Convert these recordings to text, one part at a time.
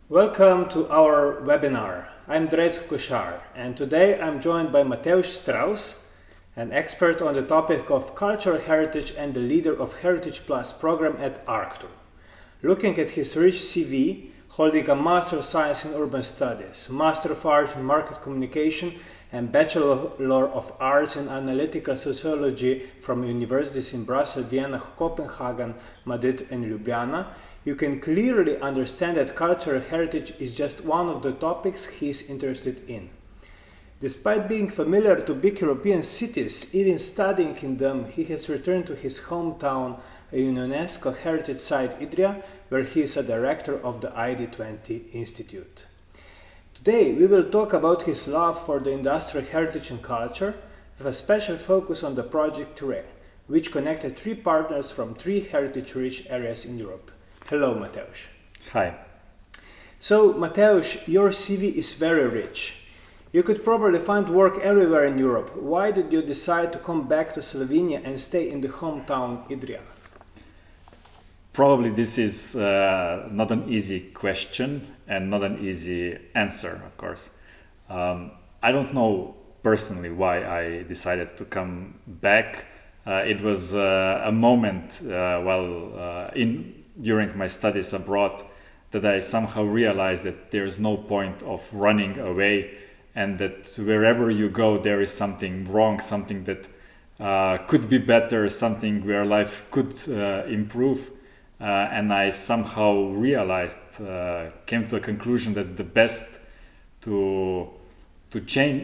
Welcome to our webinar. I'm Dres Kushar, and today I'm joined by Matevž Straus, an expert on the topic of cultural heritage and the leader of Heritage Plus program at Arctur. Looking at his rich CV, holding a Master of Science in Urban Studies, Master of Art in Market Communication, and Bachelor of Arts in Analytical Sociology from universities in Brussels, Vienna, Copenhagen, Madrid, and Ljubljana, you can clearly understand that cultural heritage is just one of the topics he is interested in. Despite being familiar to big European cities, even studying in them, he has returned to his hometown, a UNESCO heritage site Idria, where he is a director of the ID20 Institute. Today we will talk about his love for the industrial heritage and culture, with a special focus on the project TURE, which connected three partners from three heritage-rich areas in Europe. Hello, Matevž. Hi. So, Matevž, your CV is very rich. You could probably find work everywhere in Europe. Why did you decide to come back to Slovenia and stay in the hometown Idria? Probably this is not an easy question and not an easy answer, of course. I don't know personally why I decided to come back. It was a moment during my studies abroad that I somehow realized that there's no point of running away, and that wherever you go there is something wrong, something that could be better, something where life could improve. And I somehow realized, came to a conclusion that the best to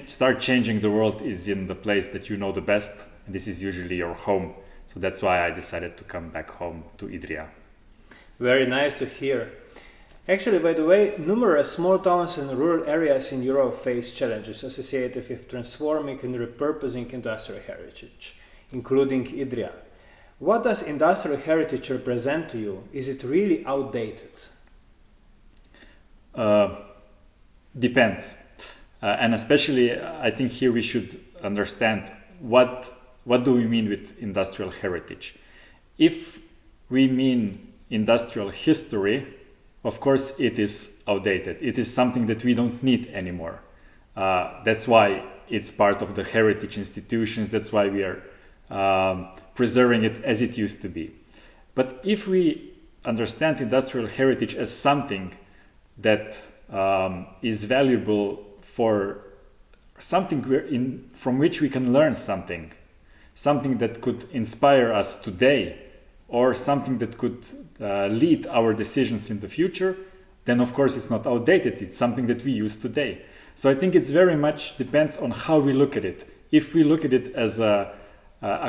start changing the world is in the place that you know the best, and this is usually your home. So that's why I decided to come back home to Idria. Very nice to hear. Actually, by the way, numerous small towns and rural areas in Europe face challenges associated with transforming and repurposing industrial heritage, including Idria. What does industrial heritage represent to you? Is it really outdated? Depends. And especially, I think here we should understand what do we mean with industrial heritage. If we mean industrial history, of course it is outdated. It is something that we don't need anymore. That's why it's part of the heritage institutions. That's why we are preserving it as it used to be. But if we understand industrial heritage as something that is valuable for something from which we can learn something that could inspire us today, or something that could lead our decisions in the future, then of course it's not outdated. It's something that we use today. So I think it's very much depends on how we look at it. If we look at it as a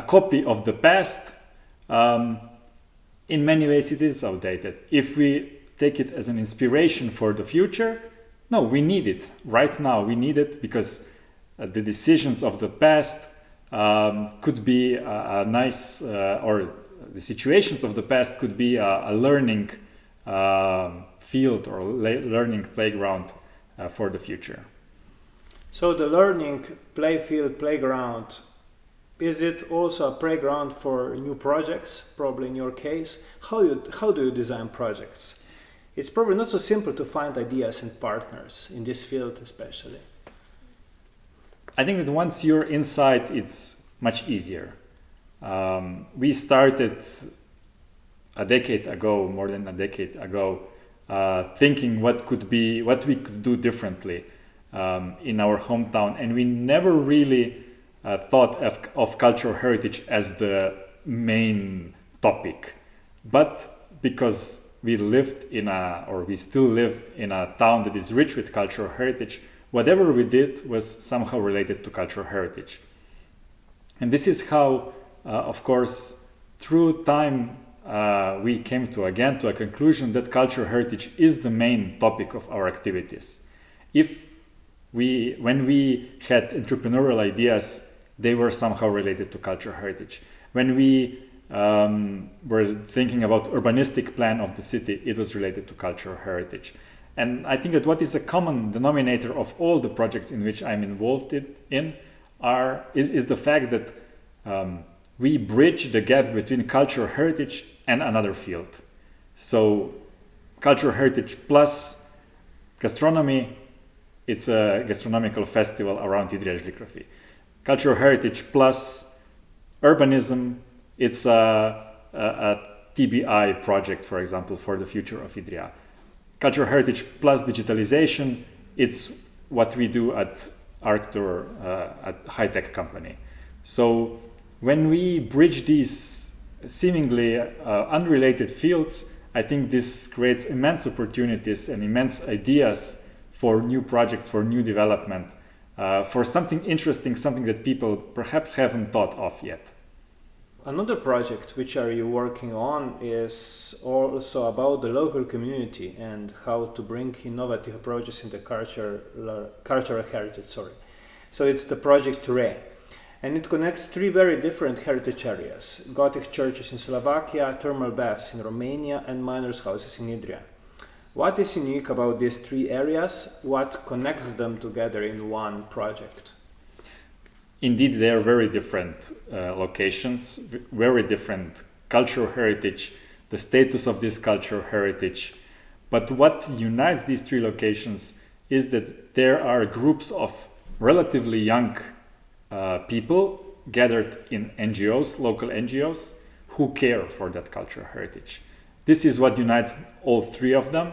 copy of the past, in many ways it is outdated. If we take it as an inspiration for the future, no, we need it. Right now we need it because the decisions of the past could be a nice, or the situations of the past could be a learning field or learning playground for the future. So the learning playground, is it also a playground for new projects? Probably in your case. How do you design projects? It's probably not so simple to find ideas and partners in this field especially. I think that once you're inside, it's much easier. We started more than a decade ago, thinking what we could do differently in our hometown, and we never really thought of cultural heritage as the main topic. But because we still live in a town that is rich with cultural heritage, whatever we did was somehow related to cultural heritage. And this is how, of course, through time, we came to a conclusion that cultural heritage is the main topic of our activities. When we had entrepreneurial ideas, they were somehow related to cultural heritage. When we were thinking about urbanistic plan of the city, it was related to cultural heritage. And I think that what is a common denominator of all the projects in which I'm involved is the fact that we bridge the gap between cultural heritage and another field. So cultural heritage plus Gastronomy, it's a gastronomical festival around Idrija Žlikrafi. Cultural heritage plus urbanism, it's a TBI project, for example, for the future of Idrija. Cultural heritage plus digitalization, it's what we do at Arctur, at high-tech company. So when we bridge these seemingly unrelated fields, I think this creates immense opportunities and immense ideas for new projects, for new development, for something interesting, something that people perhaps haven't thought of yet. Another project which are you working on is also about the local community and how to bring innovative approaches in the cultural heritage. So it's the project RE, and it connects three very different heritage areas: Gothic churches in Slovakia, thermal baths in Romania, and miners' houses in Idrija. What is unique about these three areas? What connects them together in one project? Indeed, they are very different locations, very different cultural heritage, the status of this cultural heritage. But what unites these three locations is that there are groups of relatively young people gathered in NGOs, local NGOs, who care for that cultural heritage. This is what unites all three of them.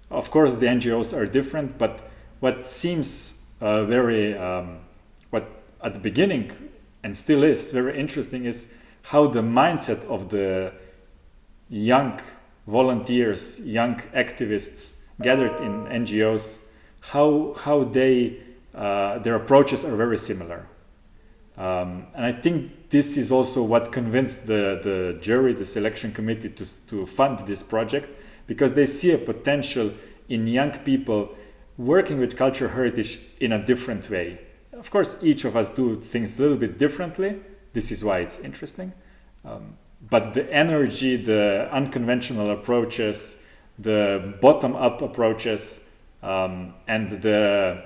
Of course, the NGOs are different, but what seems what at the beginning and still is very interesting is how the mindset of the young volunteers, young activists gathered in NGOs, how they their approaches are very similar. And I think this is also what convinced the jury, the selection committee, to fund this project, because they see a potential in young people working with cultural heritage in a different way. Of course, each of us do things a little bit differently. This is why it's interesting. But the energy, the unconventional approaches, the bottom-up approaches, and the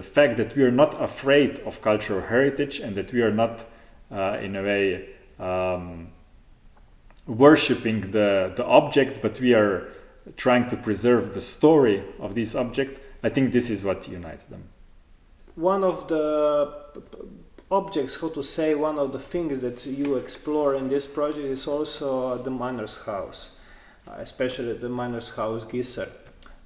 fact that we are not afraid of cultural heritage and that we are not, in a way, worshipping the objects, but we are trying to preserve the story of this object, I think this is what unites them. One of the objects, how to say, one of the things that you explore in this project is also the miner's house, especially the miner's house Giser,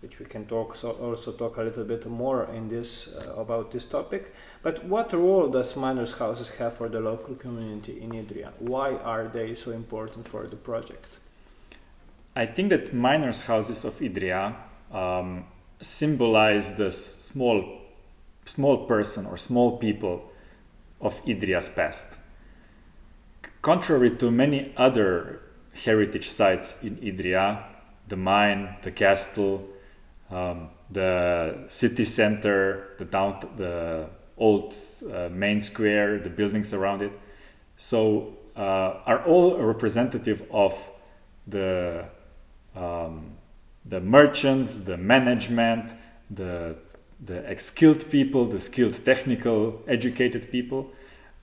which we can also talk a little bit more in this about this topic. But what role does miners' houses have for the local community in Idrija? Why are they so important for the project? I think that miners' houses of Idrija symbolize the small person or small people of Idrija's past. Contrary to many other heritage sites in Idrija, the mine, the castle, the city center, the old main square, the buildings around it, so are all a representative of the merchants, the management, the skilled people, the skilled technical educated people.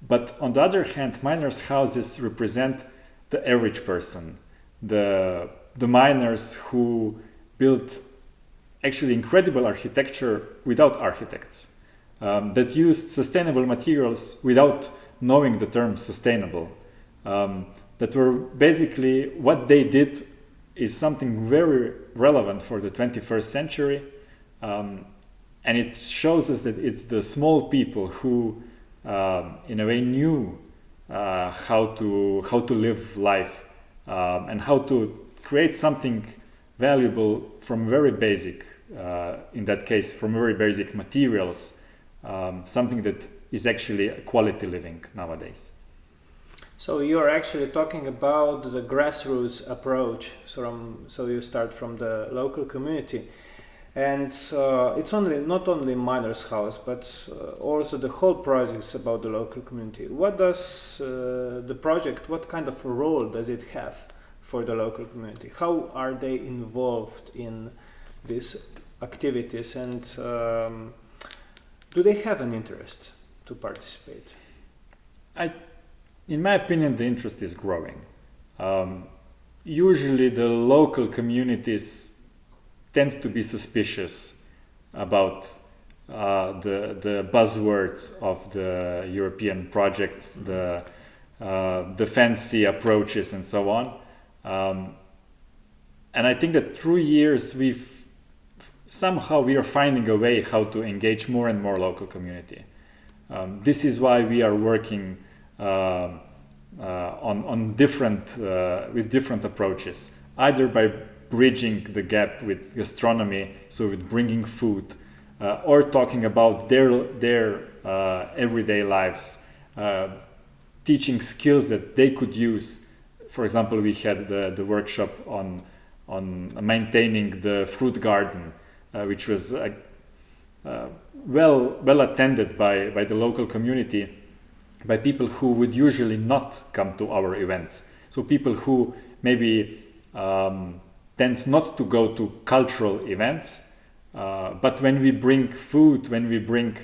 But on the other hand, miners' houses represent the average person, the miners who built actually incredible architecture without architects, that used sustainable materials without knowing the term sustainable, that were basically, what they did is something very relevant for the 21st century. And it shows us that it's the small people who, in a way, knew how to live life and how to create something valuable from very basic, in that case, from very basic materials, something that is actually a quality living nowadays. So you're actually talking about the grassroots approach. So you start from the local community. And it's not only miners' house, but also the whole project is about the local community. What does the project, what kind of a role does it have for the local community? How are they involved in these activities, and do they have an interest to participate? In my opinion, the interest is growing. Usually the local communities tend to be suspicious about the buzzwords of the European projects, the fancy approaches, and so on. And I think that through years we are finding a way how to engage more and more local community. This is why we are working on different with different approaches, either by bridging the gap with gastronomy, so with bringing food, or talking about their everyday lives, teaching skills that they could use. For example, we had the workshop on maintaining the fruit garden, which was well attended by the local community, by people who would usually not come to our events. So people who maybe tend not to go to cultural events, but when we bring food, when we bring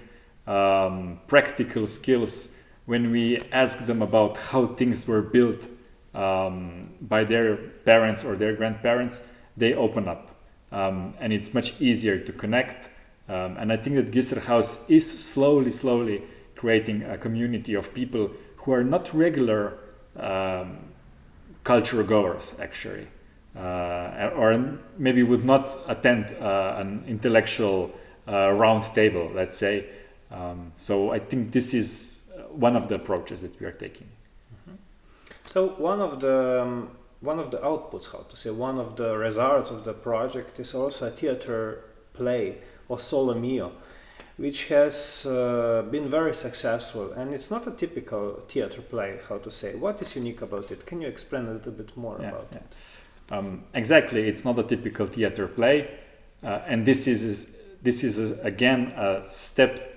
practical skills, when we ask them about how things were built by their parents or their grandparents, they open up, and it's much easier to connect. And I think that Gisserhaus is slowly creating a community of people who are not regular culture goers, actually, or maybe would not attend an intellectual round table, let's say. So I think this is one of the approaches that we are taking. So one of the outputs, one of the results of the project is also a theater play, O Sole Mio, which has been very successful, and it's not a typical theater play. What is unique about it? Can you explain a little bit more about it? Exactly, it's not a typical theater play, and this is again a step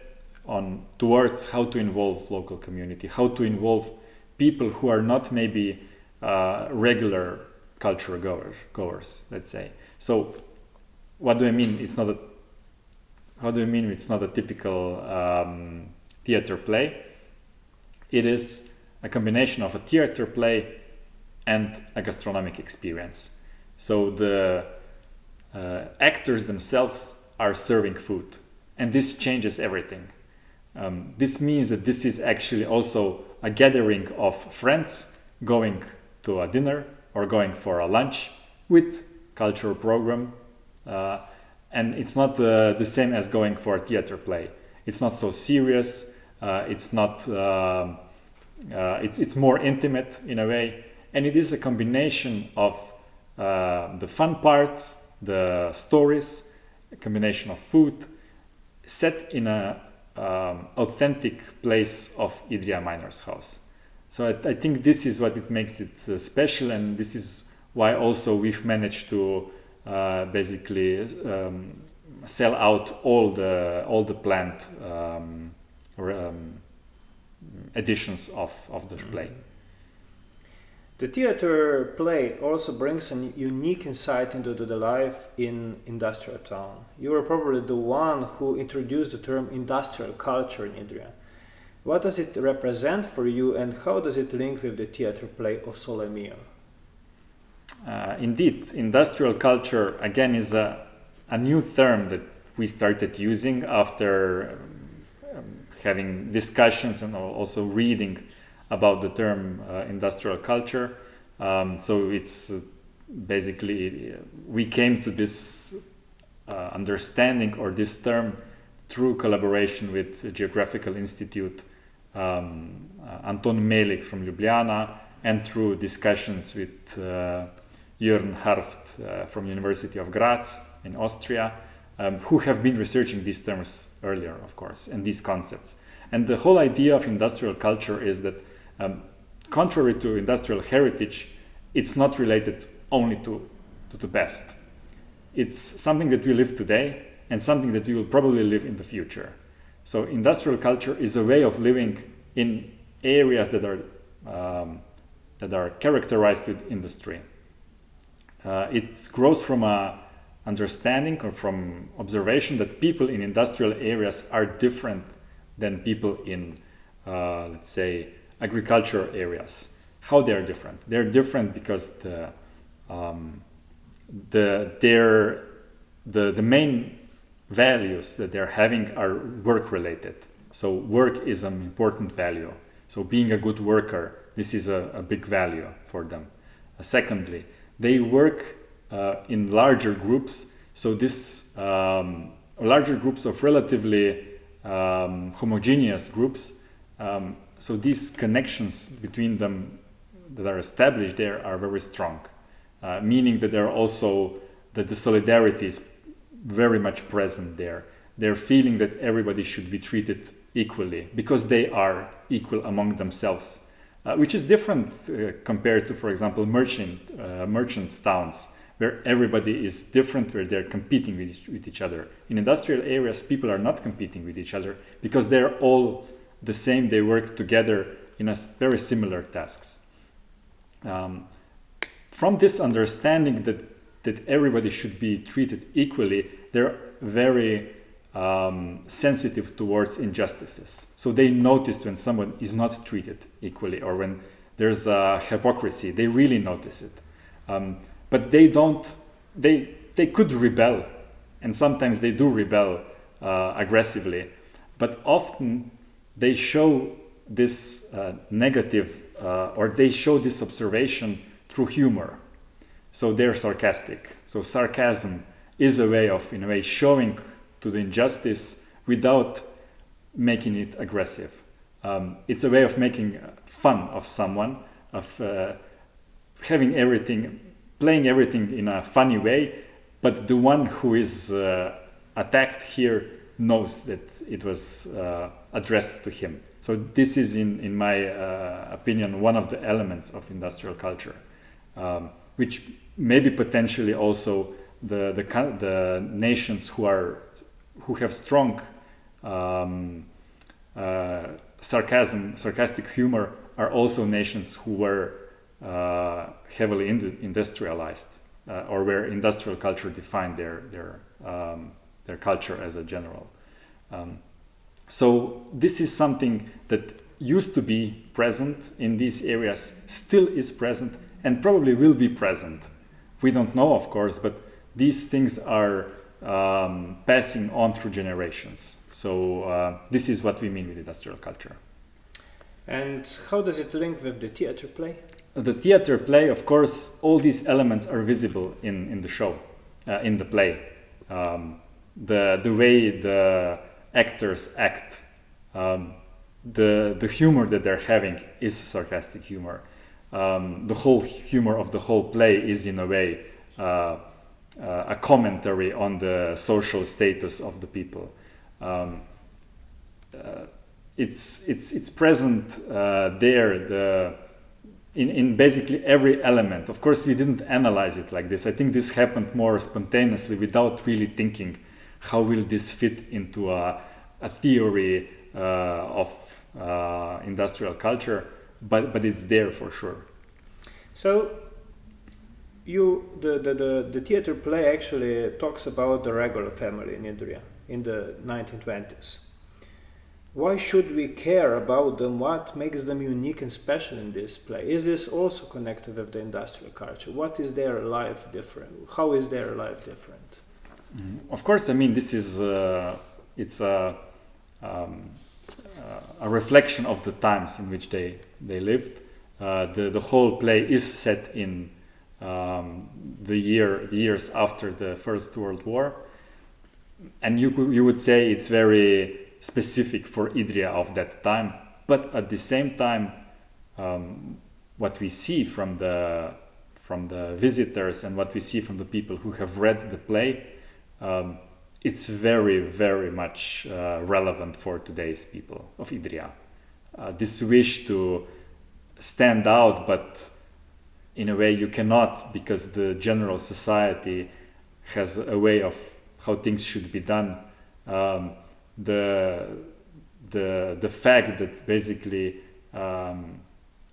towards how to involve local community, how to involve people who are not maybe regular culture goers, let's say. So what do I mean? How do you mean it's not a typical theater play? It is a combination of a theater play and a gastronomic experience. So the actors themselves are serving food, and this changes everything. This means that this is actually also a gathering of friends going to a dinner or going for a lunch with cultural program. And it's not the same as going for a theater play. It's not so serious. It's more intimate in a way, and it is a combination of the fun parts, the stories, a combination of food, set in a authentic place of Idrija Miner's house. So I think this is what it makes it special, and this is why also we've managed to basically sell out all the planned editions of the play. The theater play also brings a unique insight into the life in industrial town. You were probably the one who introduced the term industrial culture in Idrija. What does it represent for you, and how does it link with the theater play O Sole Mio? Indeed, industrial culture again is a new term that we started using after having discussions and also reading about the term industrial culture. So it's basically we came to this understanding or this term through collaboration with the Geographical Institute, Anton Melik from Ljubljana, and through discussions with Jörn Harft from University of Graz in Austria, who have been researching these terms earlier, of course, and these concepts. And the whole idea of industrial culture is that, contrary to industrial heritage, it's not related only to the past. It's something that we live today and something that we will probably live in the future. So industrial culture is a way of living in areas that are characterized with industry. It grows from a understanding or from observation that people in industrial areas are different than people in, let's say, agricultural areas. How they are different? They're different because the main values that they're having are work related. So work is an important value. So being a good worker, this is a big value for them. Secondly, they work in larger groups. So this larger groups of relatively homogeneous groups. So these connections between them that are established there are very strong, meaning that they're also that the solidarity is very much present there. They're feeling that everybody should be treated equally because they are equal among themselves, which is different compared to, for example, merchants' towns, where everybody is different, where they're competing with each other. In industrial areas, people are not competing with each other because they're all the same. They work together in very similar tasks. From this understanding that everybody should be treated equally, they're very sensitive towards injustices. So they notice when someone is not treated equally or when there's a hypocrisy, they really notice it. But they could rebel, and sometimes they do rebel aggressively, but often they show this negative or they show this observation through humor. So they're sarcastic. So sarcasm is a way of, in a way, showing to the injustice without making it aggressive. It's a way of making fun of someone, of having everything, playing everything in a funny way, but the one who is attacked here knows that it was addressed to him. So this is, in my opinion, one of the elements of industrial culture, which maybe potentially also the nations who have strong sarcastic humor are also nations who were heavily industrialized, or where industrial culture defined their culture as a general. So this is something that used to be present in these areas, still is present, and probably will be present. We don't know, of course, but these things are passing on through generations. So this is what we mean with industrial culture. And how does it link with the theater play? The theater play, of course, all these elements are visible in the show, in the play. The way the actors act, the humor that they're having is sarcastic humor. The whole humor of the whole play is, in a way, a commentary on the social status of the people. It's present there in basically every element. Of course, we didn't analyze it like this. I think this happened more spontaneously without really thinking how will this fit into a theory of industrial culture, but it's there for sure. So the theater play actually talks about the regular family in India in the 1920s. Why should we care about them? What makes them unique and special in this play? Is this also connected with the industrial culture? What is their life different? How is their life different? Of course, I mean, this is it's a reflection of the times in which they lived. The whole play is set in the years after the First World War, and you would say it's very specific for Idria of that time. But at the same time, what we see from the visitors and what we see from the people who have read the play, it's very, very much relevant for today's people of Idria. This wish to stand out, but in a way you cannot, because the general society has a way of how things should be done. The fact that basically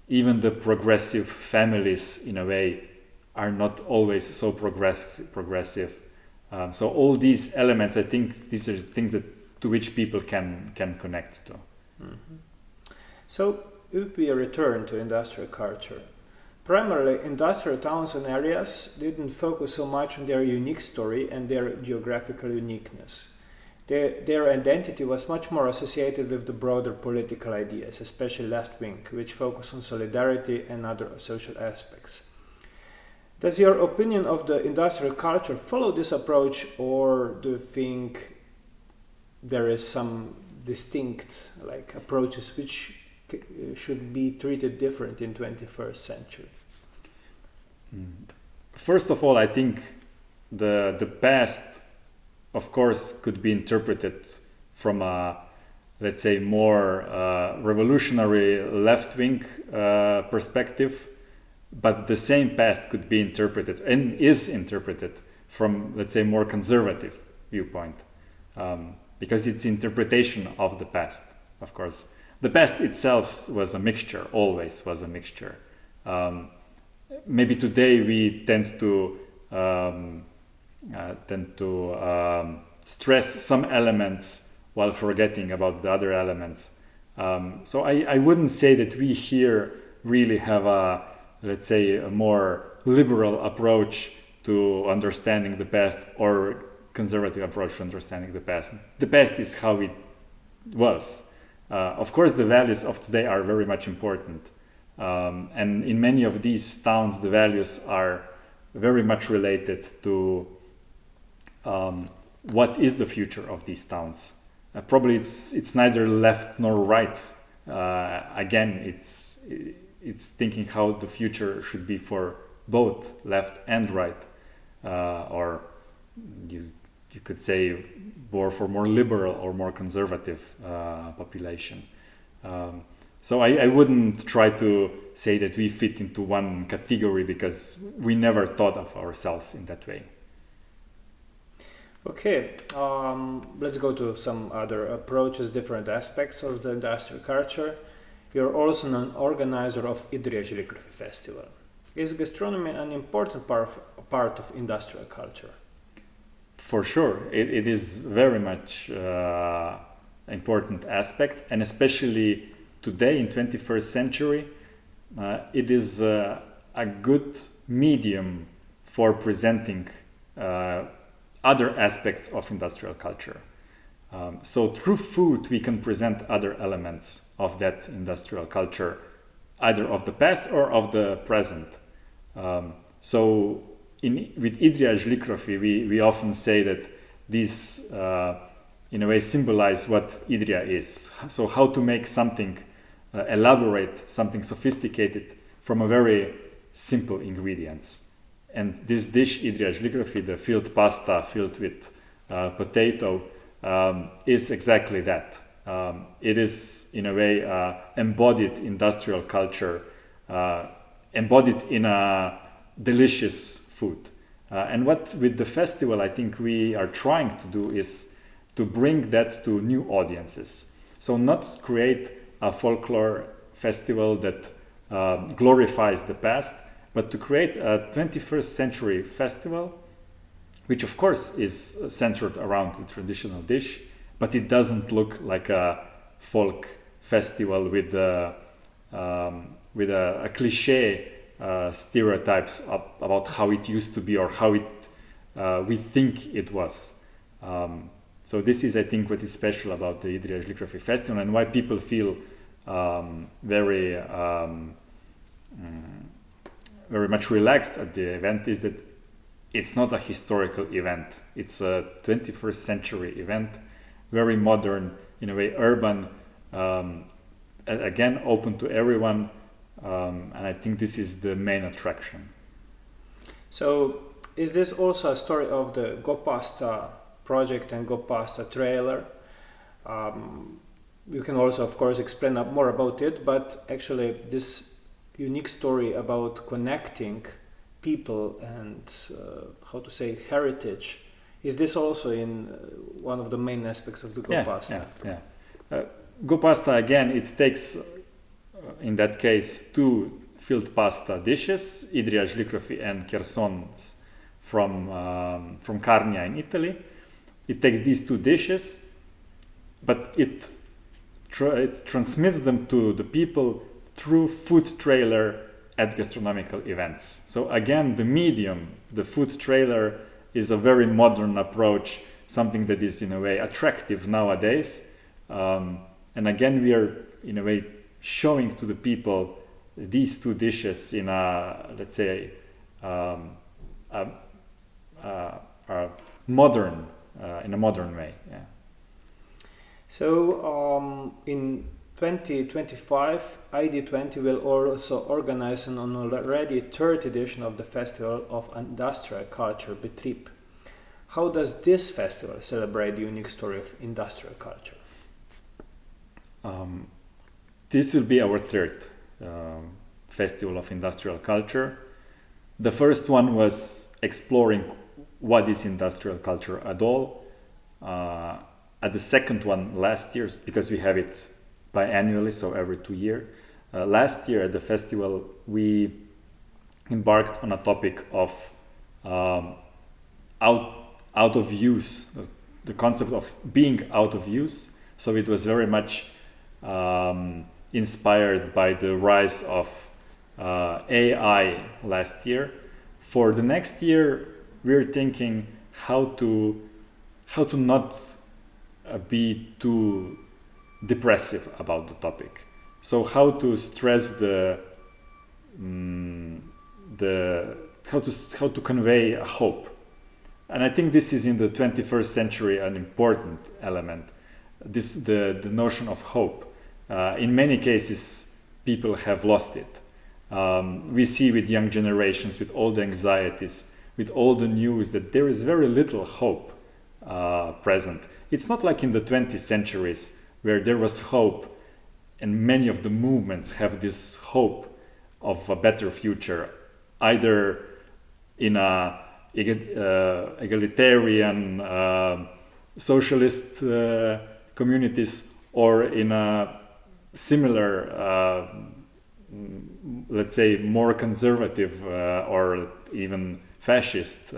even the progressive families in a way are not always so progressive. So all these elements, I think these are things to which people can connect to. Mm-hmm. So if we return to industrial culture, primarily industrial towns and areas didn't focus so much on their unique story and their geographical uniqueness. Their identity was much more associated with the broader political ideas, especially left-wing, which focus on solidarity and other social aspects. Does your opinion of the industrial culture follow this approach, or do you think there is some distinct approaches which should be treated different in 21st century? First of all, I think the past, of course, could be interpreted from a, let's say, more revolutionary left-wing perspective, but the same past could be interpreted and is interpreted from, let's say, more conservative viewpoint, because it's interpretation of the past. Of course, the past itself was a mixture, always was a mixture. Maybe today we tend to stress some elements while forgetting about the other elements. So I wouldn't say that we here really have a, let's say, a more liberal approach to understanding the past or conservative approach to understanding the past. The past is how it was. Of course, the values of today are very much important. And in many of these towns, the values are very much related to what is the future of these towns. Probably it's neither left nor right. Again, it's thinking how the future should be for both left and right, or you could say for more liberal or more conservative population. So I wouldn't try to say that we fit into one category, because we never thought of ourselves in that way. Okay, let's go to some other approaches, different aspects of the industrial culture. You're also an organizer of Idrija Žlikrfi Festival. Is gastronomy an important part of industrial culture? For sure, it is very much important aspect, and especially today in 21st century, it is a good medium for presenting other aspects of industrial culture. So through food, we can present other elements of that industrial culture, either of the past or of the present. So with Idrija Žlikrfi, we often say that these, in a way, symbolize what Idrija is. So how to make something, elaborate something sophisticated from a very simple ingredients. And this dish, Idrija Žlikrfi, the filled pasta filled with potato, is exactly that. It is, in a way, embodied industrial culture, embodied in a delicious food. And what with the festival, I think we are trying to do is to bring that to new audiences. So not create a folklore festival that glorifies the past, but to create a 21st century festival, which of course is centered around the traditional dish, but it doesn't look like a folk festival with a cliche stereotypes about how it used to be or how we think it was. So this is, I think, what is special about the Idrija Žlikrfi festival, and why people feel very much relaxed at the event, is that it's not a historical event. It's a 21st century event, very modern, in a way urban, again open to everyone, and I think this is the main attraction. So is this also a story of the GoPasta project and GoPasta trailer? You can also, of course, explain more about it, but actually this unique story about connecting people and heritage, is this also in one of the main aspects of the GoPasta? GoPasta, again, it takes in that case two filled pasta dishes, Idrija Žlikrfi and Chersons from Carnia in Italy. It takes these two dishes, but it transmits them to the people through food trailer at gastronomical events. So again, the medium, the food trailer, is a very modern approach something that is in a way attractive nowadays. And again, we are in a way showing to the people these two dishes in a, let's say, modern, in a modern way. Yeah. So in 2025, ID20 will also organize an already third edition of the Festival of Industrial Culture, Betrieb. How does this festival celebrate the unique story of industrial culture? This will be our third Festival of Industrial Culture. The first one was exploring what is industrial culture at all. At the second one last year, because we have it biannually, so every 2 years. Last year at the festival, we embarked on a topic of out of use, the concept of being out of use. So it was very much inspired by the rise of AI last year. For the next year, we're thinking how to not be too depressive about the topic. So how to stress how to convey a hope. And I think this is in the 21st century an important element. The notion of hope. In many cases, people have lost it. We see with young generations, with all the anxieties, with all the news, that there is very little hope present. It's not like in the 20th centuries where there was hope, and many of the movements have this hope of a better future, either in a egalitarian socialist communities or in a similar, let's say, more conservative or even fascist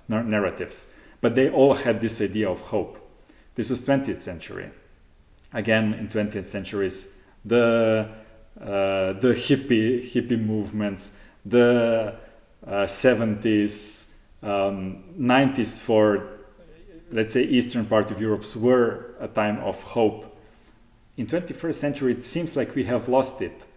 narratives. But they all had this idea of hope. This was 20th century. Again, in 20th centuries, the hippie movements, the 70s, 90s for, let's say, eastern part of Europe were a time of hope. In 21st century, it seems like we have lost it,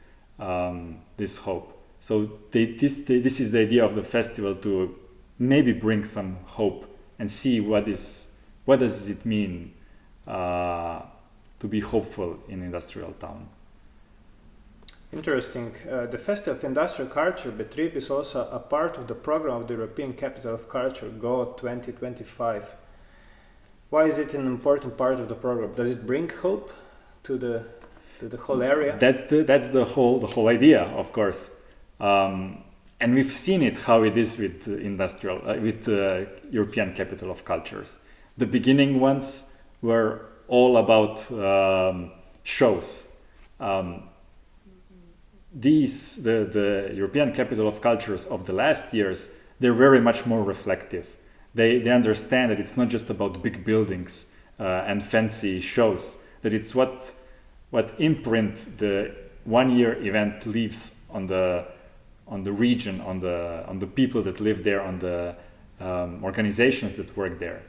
this hope. So this is the idea of the festival, to maybe bring some hope and see what does it mean to be hopeful in industrial town. Interesting. The Festival of Industrial Culture, Betrieb, is also a part of the program of the European Capital of Culture, GO 2025. Why is it an important part of the program? Does it bring hope to the whole area? That's the whole idea, of course. And we've seen it, how it is with European Capital of Cultures. The beginning ones were all about shows. The European Capital of Cultures of the last years, they're very much more reflective. They understand that it's not just about big buildings and fancy shows, that it's what imprint the 1 year event leaves on the region, on the people that live there, on the organizations that work there.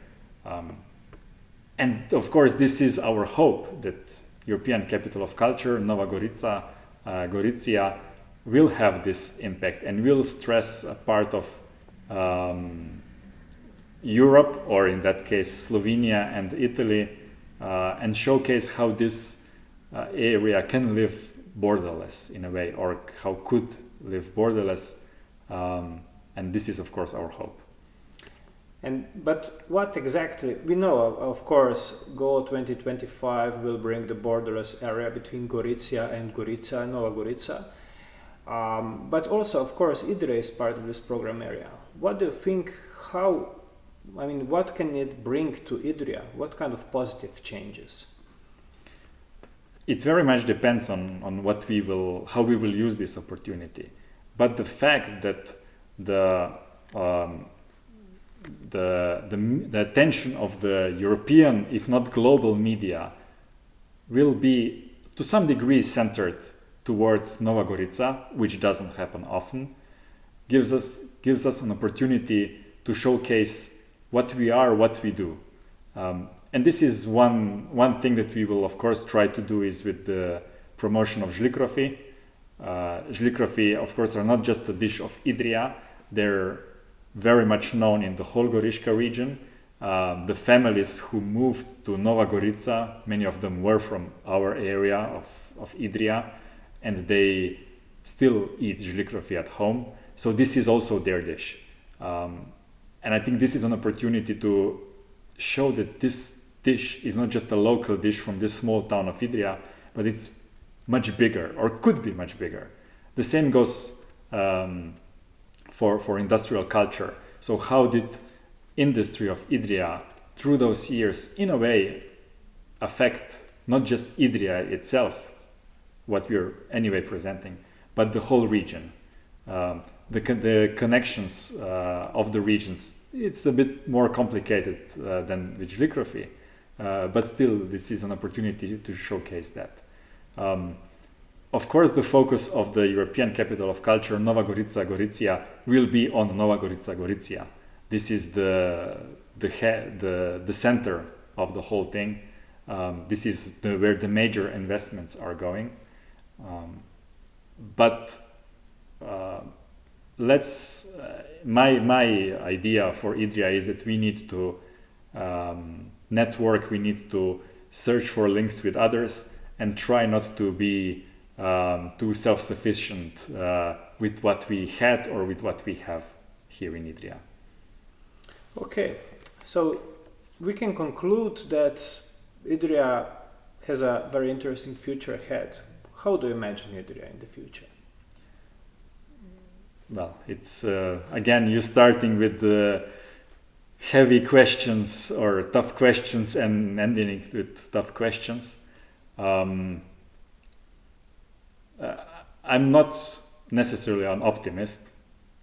And of course, this is our hope, that European Capital of Culture, Nova Gorica, Gorizia, will have this impact and will stress a part of Europe, or in that case Slovenia and Italy, and showcase how this area can live borderless in a way, or how could live borderless, and this is of course our hope. But what exactly, we know of course GO 2025 will bring the borderless area between Gorizia and Gorica, Nova Gorica, but also of course Idre is part of this program area. What do you think, what can it bring to Idria? What kind of positive changes? It very much depends on how we will use this opportunity. But the fact that the attention of the European, if not global media, will be to some degree centered towards Nova Gorica, which doesn't happen often, gives us an opportunity to showcase what we are, what we do. And this is one thing that we will, of course, try to do is with the promotion of žlikrofi. Žlikrofi, of course, are not just a dish of Idria. They're very much known in the whole Goriška region. The families who moved to Nova Gorica, many of them were from our area of Idria, and they still eat žlikrofi at home. So this is also their dish. And I think this is an opportunity to show that this dish is not just a local dish from this small town of Idria, but it's much bigger, or could be much bigger. The same goes for industrial culture. So how did industry of Idria through those years in a way affect not just Idria itself, what we're anyway presenting, but the whole region? The connections of the regions, it's a bit more complicated than with žlikrofi, but still this is an opportunity to showcase that. Of course, the focus of the European Capital of Culture, Nova Gorica, Gorizia, will be on Nova Gorica, Gorizia. This is the center of the whole thing. This is where the major investments are going. But my idea for Idria is that we need to network, we need to search for links with others, and try not to be too self-sufficient with what we had or with what we have here in Idria. Okay, so we can conclude that Idria has a very interesting future ahead. How do you imagine Idria in the future? Well, it's again, you starting with the heavy questions or tough questions and ending with tough questions. I'm not necessarily an optimist,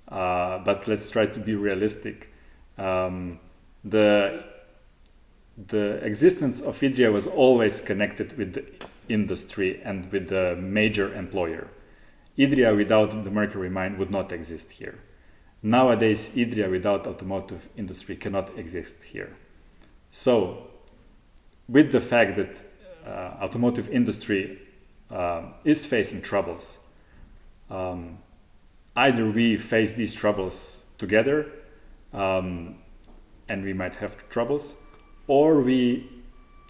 but let's try to be realistic. The existence of Idria was always connected with the industry and with the major employer. Idria without the mercury mine would not exist here. Nowadays, Idria without automotive industry cannot exist here. So, with the fact that automotive industry is facing troubles, either we face these troubles together, and we might have troubles, or we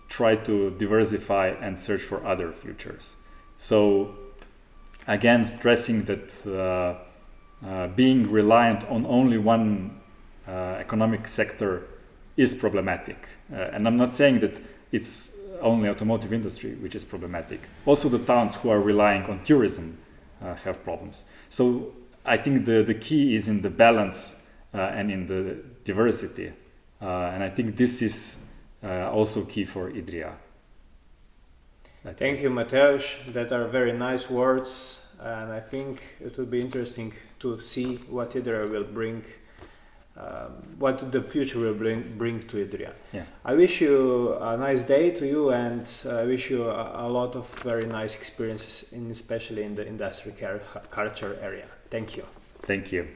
try to diversify and search for other futures. So, again, stressing that being reliant on only one economic sector is problematic. And I'm not saying that it's only automotive industry which is problematic. Also the towns who are relying on tourism have problems. So I think the key is in the balance and in the diversity. And I think this is also key for Idria. Thank you, Matevž. That are very nice words, and I think it will be interesting to see what Idria will bring, what the future will bring to Idria. Yeah. I wish you a nice day to you, and I wish you a lot of very nice experiences, especially in the industrial culture area. Thank you. Thank you.